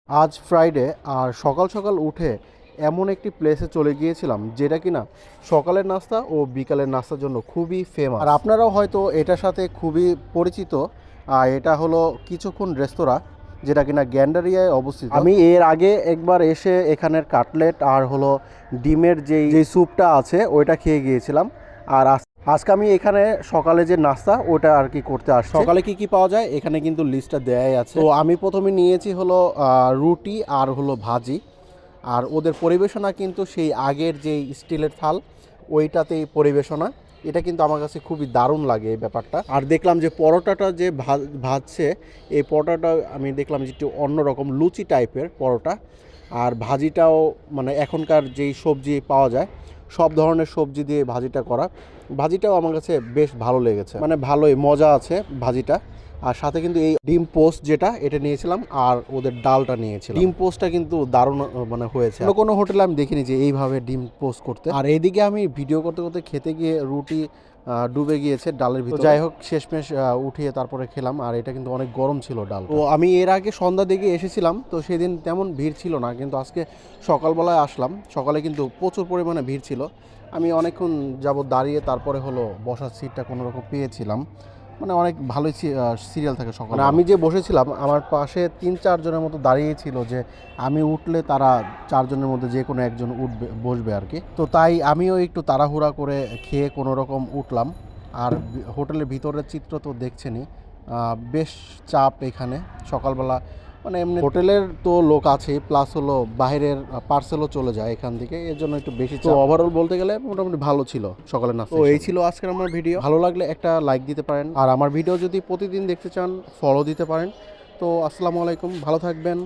আজ ফ্রাইডে আর সকাল সকাল উঠে এমন একটি প্লেসে চলে গিয়েছিলাম যেটা কিনা সকালের নাস্তা ও বিকালের নাস্তার জন্য খুবই ফেমাস। আর আপনারাও হয়তো এটার সাথে খুবই পরিচিত। এটা হলো কিছুক্ষণ রেস্তোরাঁ, যেটা কিনা গ্যান্ডারিয়ায় অবস্থিত। আমি এর আগে একবার এসে এখানের কাটলেট আর হলো ডিমের যেই স্যুপটা আছে ওইটা খেয়ে গিয়েছিলাম। আর আজকে আমি এখানে সকালে যে নাস্তা ওটা আর কি করতে আসছি। সকালে কি কি পাওয়া যায় এখানে কিন্তু লিস্টটা দেয়াই আছে। তো আমি প্রথমে নিয়েছি হলো রুটি আর হলো ভাজি। আর ওদের পরিবেশনা কিন্তু সেই আগের যে স্টিলের থাল ওইটাতেই পরিবেশনা। এটা কিন্তু আমার কাছে খুবই দারুণ লাগে এই ব্যাপারটা। আর দেখলাম যে পরোটাটা যে ভাজছে, এই পরোটাটা আমি দেখলাম যে একটু অন্যরকম লুচি টাইপের পরোটা। আর ভাজিটাও মানে এখনকার যেই সবজি পাওয়া যায় সব ধরনের সবজি দিয়ে ভাজিটা করা, ভাজিটাও আমার কাছে বেশ ভালো লেগেছে, মানে ভালোই মজা আছে ভাজিটা। আর সাথে কিন্তু এই ডিম পোস্ট যেটা এটা নিয়েছিলাম, আর ওদের ডালটা নিয়েছিলাম। ডিম পোস্টটা কিন্তু দারুণ মানে হয়েছে। কোনো হোটেলে আমি দেখিনি যে এইভাবে ডিম পোস্ট করতে। আর এইদিকে আমি ভিডিও করতে করতে খেতে গিয়ে রুটি ডুবে গিয়েছে ডালের ভিতরে। যাই হোক শেষমেশ উঠিয়ে তারপরে খেলাম। আর এটা কিন্তু অনেক গরম ছিল ডাল। তো আমি এর আগে সন্ধ্যার দিকে এসেছিলাম, তো সেদিন তেমন ভিড় ছিল না, কিন্তু আজকে সকালবেলায় আসলাম, সকালে কিন্তু প্রচুর পরিমাণে ভিড় ছিল। আমি অনেকক্ষণ যাবত দাঁড়িয়ে তারপরে হলো বসার সিটটা কোনো রকম পেয়েছিলাম। মানে অনেক ভালোই সিরিয়াল থাকে সকালে। মানে আমি যে বসেছিলাম আমার পাশে 3-4 জনের মতো দাঁড়িয়েছিল, যে আমি উঠলে তারা 4 জনের মধ্যে যে কোনো একজন উঠবে বসবে আর কি। তো তাই আমিও একটু তাড়াহুড়া করে খেয়ে কোনো রকম উঠলাম। আর হোটেলের ভিতরের চিত্র তো দেখছেনই, বেশ চাপ এখানে সকালবেলা। মানে এমনি হোটেলের তো লোক আছে, প্লাস হলো বাইরের পার্সেলও চলে যায় এখান থেকে, এর জন্য একটু বেশি। তো ওভারঅল বলতে গেলে মোটামুটি ভালো ছিল সকালের নাস্তা। তো এই ছিল আজকের আমার ভিডিও। ভালো লাগলে একটা লাইক দিতে পারেন, আর আমার ভিডিও যদি প্রতিদিন দেখতে চান ফলো দিতে পারেন। তো আসসালামু আলাইকুম, ভালো থাকবেন।